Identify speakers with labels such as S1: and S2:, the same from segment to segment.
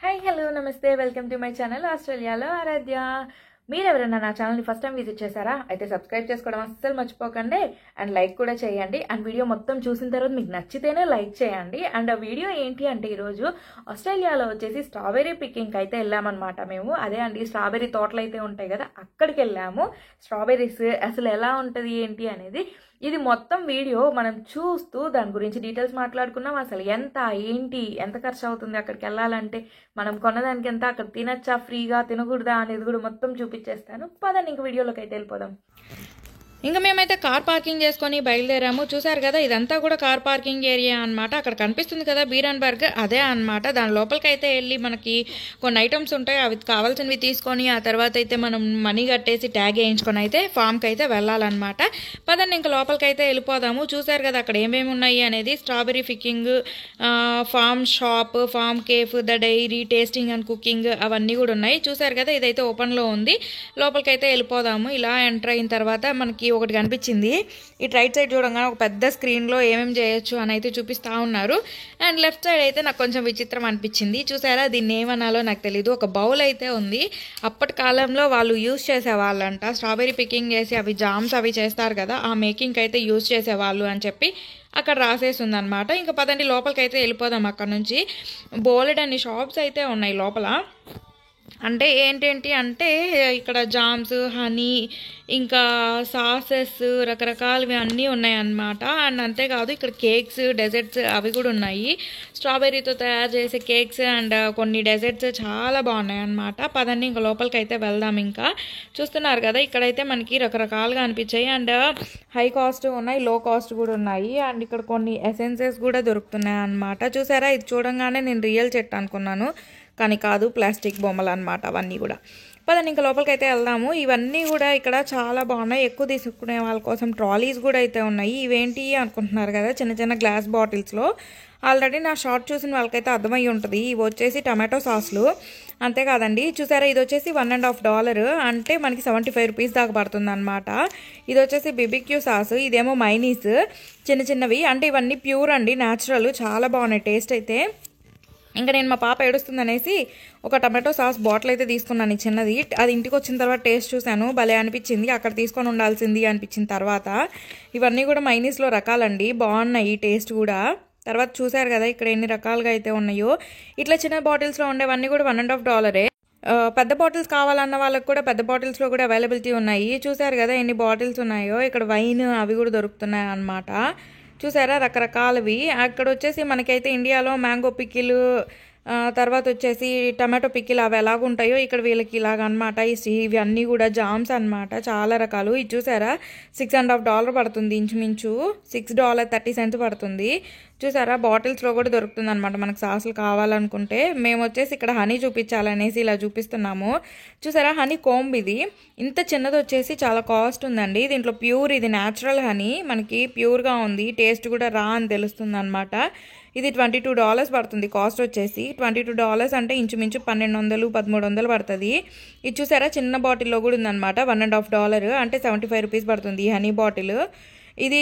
S1: Hi hello నమస్తే welcome to my channel ఆస్ట్రేలియాలో ఆరాధ్య. మీరు ఎవరైనా నా ఛానల్ని ఫస్ట్ టైం విజిట్ చేశారా? అయితే సబ్స్క్రైబ్ చేసుకోవడం అస్సలు మర్చిపోకండి అండ్ లైక్ కూడా చేయండి. అండ్ వీడియో మొత్తం చూసిన తర్వాత మీకు నచ్చితేనే లైక్ చేయండి. అండ్ ఆ వీడియో ఏంటి అంటే ఈరోజు ఆస్ట్రేలియాలో వచ్చేసి స్ట్రాబెర్రీ పికింగ్కి అయితే వెళ్ళామన్నమాట మేము. అదే అండి, స్ట్రాబెర్రీ తోటలు అయితే ఉంటాయి కదా, అక్కడికి వెళ్ళాము. స్ట్రాబెర్రీస్ అసలు ఎలా ఉంటుంది ఏంటి అనేది ఇది మొత్తం వీడియో మనం చూస్తూ దాని గురించి డీటెయిల్స్ మాట్లాడుకున్నాం. అసలు ఎంత ఏంటి ఎంత ఖర్చు అవుతుంది అక్కడికి వెళ్ళాలంటే, మనం కొన్నదానికి ఎంత, అక్కడ తినచ్చా ఫ్రీగా తినకూడదా అనేది కూడా మొత్తం చూపించేస్తాను. పదండి ఇంక వీడియోలోకి అయితే వెళ్ళిపోదాం. ఇంకా మేమైతే కార్ పార్కింగ్ చేసుకొని బయలుదేరాము. చూసారు కదా, ఇదంతా కూడా కార్ పార్కింగ్ ఏరియా అనమాట. అక్కడ కనిపిస్తుంది కదా బీరన్బర్గ్, అదే అనమాట. దాని లోపలికి అయితే వెళ్ళి మనకి కొన్ని ఐటమ్స్ ఉంటాయి, అవి కావాల్సినవి తీసుకొని ఆ తర్వాత అయితే మనం మనీ కట్టేసి ట్యాగ్ వేయించుకొని అయితే ఫామ్కి అయితే వెళ్ళాలన్నమాట. పదండి ఇంకా లోపలికి అయితే వెళ్ళిపోదాము. చూసారు కదా అక్కడ ఏమేమి ఉన్నాయి అనేది, strawberry picking, farm shop, farm cafe, the dairy, tasting and cooking అవన్నీ కూడా ఉన్నాయి. చూసారు కదా, ఇదైతే ఓపెన్లో ఉంది. లోపలికి అయితే వెళ్ళిపోదాము. ఇలా ఎంటర్ అయిన తర్వాత మనకి ఒకటి కనిపించింది. ఇటు రైట్ సైడ్ చూడంగానే ఒక పెద్ద స్క్రీన్లో ఏమేమి చేయొచ్చు అని అయితే చూపిస్తూ ఉన్నారు. అండ్ లెఫ్ట్ సైడ్ అయితే నాకు కొంచెం విచిత్రం అనిపించింది. చూసారా, దీన్ని ఏమనాలో నాకు తెలీదు. ఒక బౌల్ అయితే ఉంది. అప్పటి కాలంలో వాళ్ళు యూజ్ చేసేవాళ్ళంట, స్ట్రాబెర్రీ పికింగ్ చేసి అవి జామ్స్ అవి చేస్తారు కదా, ఆ మేకింగ్కి అయితే యూజ్ చేసేవాళ్ళు అని చెప్పి అక్కడ రాసేసి ఉందన్నమాట. ఇంకా పదండి లోపలికి అయితే వెళ్ళిపోదాం. అక్కడ నుంచి బోలెడ్ అన్ని షాప్స్ అయితే ఉన్నాయి లోపల. అంటే ఏంటేంటి అంటే ఇక్కడ జామ్స్, హనీ, ఇంకా సాసెస్, రకరకాలవి అన్నీ ఉన్నాయన్నమాట. అండ్ అంతేకాదు ఇక్కడ కేక్స్, డెజర్ట్స్ అవి కూడా ఉన్నాయి. స్ట్రాబెర్రీతో తయారు చేసే కేక్స్ అండ్ కొన్ని డెజర్ట్స్ చాలా బాగున్నాయి అన్నమాట. పదండి ఇంకా లోపలికి అయితే వెళ్దాం. ఇంకా చూస్తున్నారు కదా, ఇక్కడైతే మనకి రకరకాలుగా అనిపించాయి. అండ్ హై కాస్ట్ ఉన్నాయి, లో కాస్ట్ కూడా ఉన్నాయి. అండ్ ఇక్కడ కొన్ని ఎసెన్సెస్ కూడా దొరుకుతున్నాయి అన్నమాట. చూసారా, ఇది చూడంగానే నేను రియల్ చెట్టు అనుకున్నాను, కానీ కాదు, ప్లాస్టిక్ బొమ్మలు అనమాట అవన్నీ కూడా. పదండి ఇంకా లోపలికి అయితే వెళ్దాము. ఇవన్నీ కూడా ఇక్కడ చాలా బాగున్నాయి. ఎక్కువ తీసుకునే వాళ్ళ కోసం ట్రాలీస్ కూడా అయితే ఉన్నాయి. ఇవేంటి అనుకుంటున్నారు కదా, చిన్న చిన్న గ్లాస్ బాటిల్స్లో. ఆల్రెడీ నా షార్ట్ చూసిన వాళ్ళకైతే అర్థమై ఉంటుంది. ఇవి వచ్చేసి టమాటో సాస్లు. అంతేకాదండి, చూసారా, ఇది వచ్చేసి $1.50, అంటే మనకి 75 రూపీస్ దాకా పడుతుంది అనమాట. ఇది వచ్చేసి బిబిక్యూ సాస్, ఇదేమో మైనీస్, చిన్న చిన్నవి. అంటే ఇవన్నీ ప్యూర్ అండి, న్యాచురల్, చాలా బాగున్నాయి టేస్ట్ అయితే. ఇంకా నేను మా పాప ఏడుస్తుందనేసి ఒక టమాటో సాస్ బాటిల్ అయితే తీసుకున్నాను, చిన్నది. అది ఇంటికి వచ్చిన తర్వాత టేస్ట్ చూశాను, భలే అనిపించింది. అక్కడ తీసుకొని ఉండాల్సింది అనిపించిన తర్వాత. ఇవన్నీ కూడా మైనీస్లో రకాలండి, బాగున్నాయి టేస్ట్ కూడా. తర్వాత చూసారు కదా ఇక్కడ ఎన్ని రకాలుగా అయితే ఉన్నాయో. ఇట్లా చిన్న బాటిల్స్లో ఉండేవన్నీ కూడా $1.50. పెద్ద బాటిల్స్ కావాలన్న వాళ్ళకి కూడా పెద్ద బాటిల్స్లో కూడా అవైలబిలిటీ ఉన్నాయి. చూసారు కదా ఎన్ని బాటిల్స్ ఉన్నాయో. ఇక్కడ వైన్ అవి కూడా దొరుకుతున్నాయి అన్నమాట. చూసారా, రకరకాలవి. అక్కడ వచ్చేసి మనకైతే ఇండియాలో మ్యాంగో పికిల్, తర్వాత వచ్చేసి టమాటో పికిల్ అవి ఎలాగుంటాయో ఇక్కడ వీళ్ళకి ఇలాగ అనమాట. ఇవి అన్నీ కూడా జామ్స్ అనమాట, చాలా రకాలు. ఇది చూసారా, $6.50 పడుతుంది, ఇంచుమించు $6.30 పడుతుంది. చూసారా, బాటిల్స్లో కూడా దొరుకుతుంది అనమాట మనకు సాసులు కావాలనుకుంటే. మేము వచ్చేసి ఇక్కడ హనీ చూపించాలనేసి ఇలా చూపిస్తున్నాము. చూసారా, హనీ కోంబ్ ఇది ఇంత చిన్నది వచ్చేసి చాలా కాస్ట్ ఉందండి. దీంట్లో ప్యూర్, ఇది న్యాచురల్ హనీ, మనకి ప్యూర్గా ఉంది, టేస్ట్ కూడా రా అని తెలుస్తుంది అనమాట. ఇది $22 పడుతుంది కాస్ట్ వచ్చేసి. $22 అంటే ఇంచుమించు $1200-1300 పడుతుంది. ఇది చూసారా, చిన్న బాటిల్లో కూడా ఉందన్నమాట, $1.50, అంటే 75 రూపీస్ పడుతుంది ఈ హనీ బాటిల్. ఇది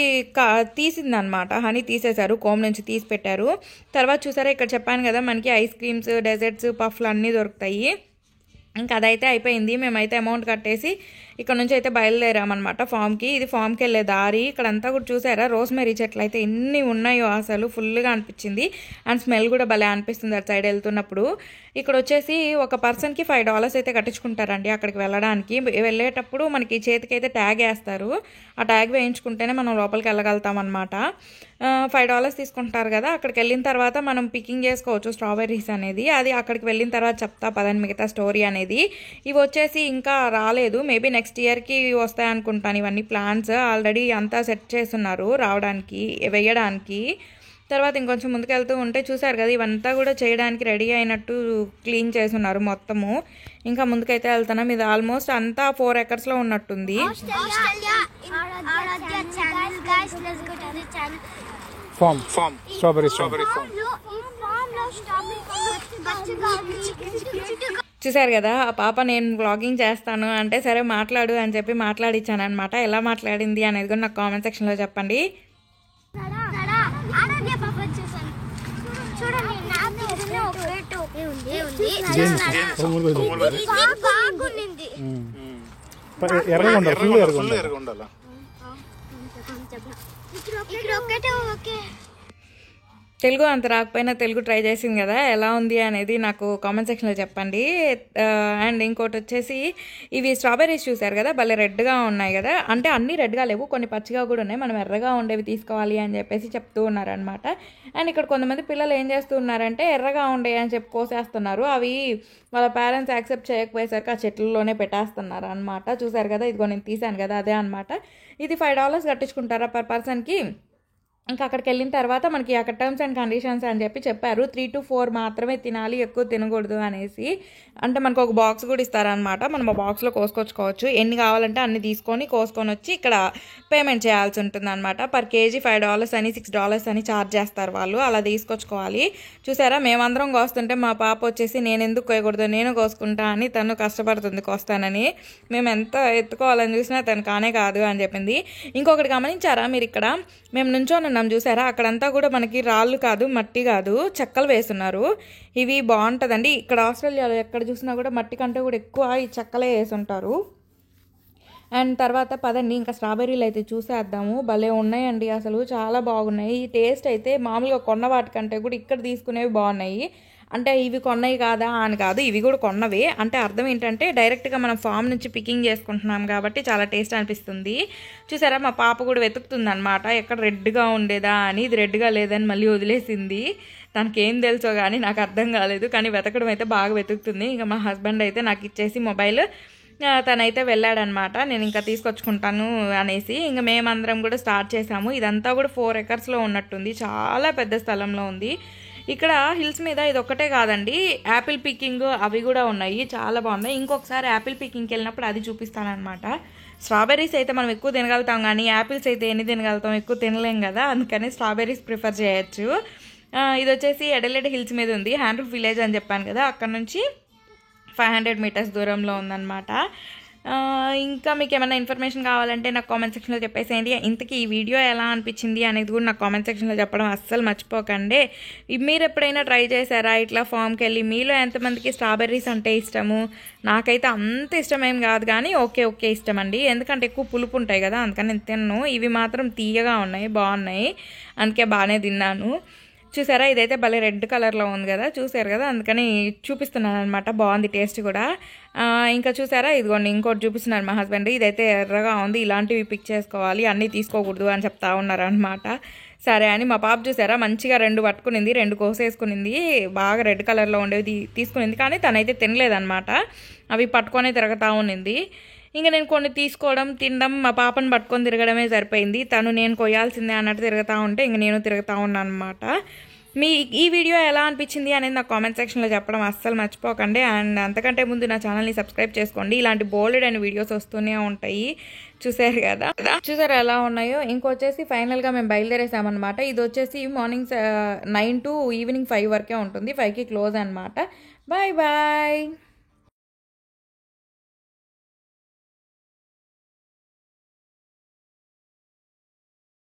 S1: తీసిందనమాట, హనీ తీసేశారు, కోమ్ నుంచి తీసి పెట్టారు. తర్వాత చూసారా, ఇక్కడ చెప్పాను కదా మనకి ఐస్ క్రీమ్స్, డెజర్ట్స్, పఫ్లు అన్నీ దొరుకుతాయి. ఇంకా అదైతే అయిపోయింది. మేమైతే అమౌంట్ కట్టేసి ఇక్కడ నుంచి అయితే బయలుదేరామన్నమాట ఫామ్కి. ఇది ఫామ్కి వెళ్ళే దారి. ఇక్కడంతా కూడా చూసారా, రోస్మెరీ చెట్లు అయితే ఎన్ని ఉన్నాయో, అసలు ఫుల్గా అనిపించింది. అండ్ స్మెల్ కూడా భలే అనిపిస్తుంది అటు సైడ్ వెళ్తున్నప్పుడు. ఇక్కడ వచ్చేసి ఒక పర్సన్కి $5 అయితే కట్టించుకుంటారండి అక్కడికి వెళ్ళడానికి. వెళ్ళేటప్పుడు మనకి చేతికి అయితే ట్యాగ్ వేస్తారు, ఆ ట్యాగ్ వేయించుకుంటేనే మనం లోపలికి వెళ్ళగలుగుతాం అనమాట. $5 తీసుకుంటారు కదా. అక్కడికి వెళ్ళిన తర్వాత మనం పికింగ్ చేసుకోవచ్చు స్ట్రాబెర్రీస్ అనేది. అది అక్కడికి వెళ్ళిన తర్వాత చెప్తా పదని మిగతా స్టోరీ అనేది. ఇవి వచ్చేసి ఇంకా రాలేదు, మేబీ నెక్స్ట్ ఇయర్కి వస్తాయనుకుంటాను. ఇవన్నీ ప్లాన్స్ ఆల్రెడీ అంతా సెట్ చేస్తున్నారు రావడానికి, వేయడానికి. తర్వాత ఇంకొంచెం ముందుకు వెళ్తూ ఉంటే చూసారు కదా, ఇవంతా కూడా చేయడానికి రెడీ అయినట్టు క్లీన్ చేస్తున్నారు మొత్తము. ఇంకా ముందుకైతే వెళ్తున్నాం. ఇది ఆల్మోస్ట్ అంతా 4 acresలో ఉన్నట్టుంది. చూసారు కదా, ఆ పాప నేను వ్లాగింగ్ చేస్తాను అంటే సరే మాట్లాడు అని చెప్పి మాట్లాడిచ్చాను అనమాట. ఎలా మాట్లాడింది అనేది కూడా నాకు కామెంట్ సెక్షన్లో చెప్పండి.
S2: ఎర్రగా ఉండాలి, ఫుల్ ఎర్రగా ఉండాలి.
S1: తెలుగు అంత రాకపోయినా తెలుగు ట్రై చేసింది కదా, ఎలా ఉంది అనేది నాకు కామెంట్ సెక్షన్లో చెప్పండి. అండ్ ఇంకోటి వచ్చేసి ఇవి స్ట్రాబెర్రీస్ చూసారు కదా, భలే రెడ్గా ఉన్నాయి కదా. అంటే అన్నీ రెడ్గా లేవు, కొన్ని పచ్చిగా కూడా ఉన్నాయి. మనం ఎర్రగా ఉండేవి తీసుకోవాలి అని చెప్పేసి చెప్తూ ఉన్నారనమాట. అండ్ ఇక్కడ కొంతమంది పిల్లలు ఏం చేస్తూ ఉన్నారంటే ఎర్రగా ఉండే అని చెప్పి కోసేస్తున్నారు. అవి వాళ్ళ పేరెంట్స్ యాక్సెప్ట్ చేయకపోయేసరికి ఆ చెట్లలోనే పెట్టేస్తున్నారు అనమాట. చూసారు కదా, ఇదిగో నేను తీసాను కదా, అదే అనమాట. ఇది $5 కట్టించుకుంటారా పర్ పర్సన్కి. ఇంకా అక్కడికి వెళ్ళిన తర్వాత మనకి అక్కడ టర్మ్స్ అండ్ కండిషన్స్ అని చెప్పి చెప్పారు. 3 to 4 మాత్రమే తినాలి, ఎక్కువ తినకూడదు అనేసి. అంటే మనకు ఒక బాక్స్ కూడా ఇస్తారనమాట. మనం ఆ బాక్స్లో కోసుకొచ్చుకోవచ్చు. ఎన్ని కావాలంటే అన్ని తీసుకొని కోసుకొని వచ్చి ఇక్కడ పేమెంట్ చేయాల్సి ఉంటుంది అనమాట. పర్ కేజీ $5 అని $6 అని ఛార్జ్ చేస్తారు వాళ్ళు. అలా తీసుకొచ్చుకోవాలి. చూసారా, మేమందరం కోస్తుంటే మా పాప వచ్చేసి నేను ఎందుకు కోయకూడదు, నేను కోసుకుంటా అని తను కష్టపడుతుంది కోస్తానని. మేము ఎంత ఎత్తుకోవాలని చూసినా తను కానే కాదు అని చెప్పింది. ఇంకొకటి గమనించారా మీరు, ఇక్కడ మేము నుంచొని ఉన్నాం చూసారా, అక్కడంతా కూడా మనకి రాళ్ళు కాదు, మట్టి కాదు, చెక్కలు వేస్తున్నారు. ఇవి బాగుంటుందండి. ఇక్కడ ఆస్ట్రేలియాలో ఎక్కడ చూసినా కూడా మట్టి కంటే కూడా ఎక్కువ ఈ చెక్కలే వేసుంటారు. అండ్ తర్వాత పదండి ఇంకా స్ట్రాబెర్రీలు అయితే చూసేద్దాము. భలే ఉన్నాయండి, అసలు చాలా బాగున్నాయి. ఈ టేస్ట్ అయితే మామూలుగా కొన్న వాటికంటే కూడా ఇక్కడ తీసుకునేవి బాగున్నాయి. అంటే ఇవి కొన్నవి కాదా అని కాదు, ఇవి కూడా కొన్నవి. అంటే అర్థం ఏంటంటే డైరెక్ట్గా మనం ఫామ్ నుంచి పికింగ్ చేసుకుంటున్నాం కాబట్టి చాలా టేస్ట్ అనిపిస్తుంది. చూసారా, మా పాప కూడా వెతుకుతుంది అనమాట ఎక్కడ రెడ్గా ఉండేదా అని. ఇది రెడ్గా లేదని మళ్ళీ వదిలేసింది. తనకేం తెలుసో కానీ నాకు అర్థం కాలేదు, కానీ వెతకడం అయితే బాగా వెతుకుతుంది. ఇంకా మా హస్బెండ్ అయితే నాకు ఇచ్చేసి మొబైల్ తనైతే వెళ్ళాడనమాట, నేను ఇంకా తీసుకొచ్చుకుంటాను అనేసి. ఇంకా మేమందరం కూడా స్టార్ట్ చేసాము. ఇదంతా కూడా 4 acresలో ఉన్నట్టుంది, చాలా పెద్ద స్థలంలో ఉంది. ఇక్కడ హిల్స్ మీద ఇది ఒక్కటే కాదండి, యాపిల్ పికింగ్ అవి కూడా ఉన్నాయి, చాలా బాగున్నాయి. ఇంకొకసారి యాపిల్ పికింగ్కి వెళ్ళినప్పుడు అది చూపిస్తానమాట. స్ట్రాబెర్రీస్ అయితే మనం ఎక్కువ తినగలుగుతాం, కానీ యాపిల్స్ అయితే ఎన్ని తినగలుగుతాం, ఎక్కువ తినలేం కదా, అందుకని స్ట్రాబెర్రీస్ ప్రిఫర్ చేయొచ్చు. ఇది వచ్చేసి ఎడలెడ్ హిల్స్ మీద ఉంది, హ్యాండ్రూఫ్ విలేజ్ అని చెప్పాను కదా, అక్కడ నుంచి 500 meters దూరంలో ఉందన్నమాట. ఇంకా మీకు ఏమైనా ఇన్ఫర్మేషన్ కావాలంటే నాకు కామెంట్ సెక్షన్లో చెప్పేసేయండి. ఇంతకీ ఈ వీడియో ఎలా అనిపించింది అనేది కూడా నాకు కామెంట్ సెక్షన్లో చెప్పడం అస్సలు మర్చిపోకండి. మీరు ఎప్పుడైనా ట్రై చేశారా ఇట్లా ఫామ్కి వెళ్ళి? మీలో ఎంతమందికి స్ట్రాబెర్రీస్ అంటే ఇష్టము? నాకైతే అంత ఇష్టమేం కాదు, కానీ ఓకే ఇష్టం అండి. ఎందుకంటే ఎక్కువ పులుపు ఉంటాయి కదా, అందుకని నేను తిన్నాను. ఇవి మాత్రం తీయగా ఉన్నాయి, బాగున్నాయి, అందుకే బాగానే తిన్నాను. చూసారా, ఇదైతే భలే రెడ్ కలర్లో ఉంది కదా, చూసారు కదా, అందుకని చూపిస్తున్నాను అనమాట. బాగుంది టేస్ట్ కూడా. ఇంకా చూసారా, ఇదిగోండి ఇంకోటి చూపిస్తున్నారు మా హస్బెండ్. ఇదైతే ఎర్రగా ఉంది, ఇలాంటివి పిక్ చేసుకోవాలి, అన్నీ తీసుకోకూడదు అని చెప్తా ఉన్నారు అనమాట. సరే అని మా పాప చూసారా మంచిగా 2 పట్టుకునింది, 2 కోసేసుకునింది. బాగా రెడ్ కలర్లో ఉండేవి తీసుకునింది, కానీ తనైతే తినలేదన్నమాట. అవి పట్టుకొని తిరగతా ఉన్నింది. ఇంకా నేను కొన్ని తీసుకోవడం, తినడం, మా పాపను పట్టుకొని తిరగడమే సరిపోయింది. తను నేను కొయ్యాల్సిందే అన్నట్టు తిరుగుతూ ఉంటే ఇంక నేను తిరుగుతూ ఉన్నాను అనమాట. ఈ వీడియో ఎలా అనిపించింది అనేది నాకు కామెంట్ సెక్షన్లో చెప్పడం అస్సలు మర్చిపోకండి. అండ్ అంతకంటే ముందు నా ఛానల్ని సబ్స్క్రైబ్ చేసుకోండి, ఇలాంటి బోల్డ్ అండ్ వీడియోస్ వస్తూనే ఉంటాయి. చూసారు కదా, చూసారు ఎలా ఉన్నాయో. ఇంకొచ్చేసి ఫైనల్గా మేము బయలుదేరేసామన్నమాట. ఇది వచ్చేసి మార్నింగ్ 9 to ఈవినింగ్ 5 వరకే ఉంటుంది, 5కి క్లోజ్ అనమాట. బాయ్.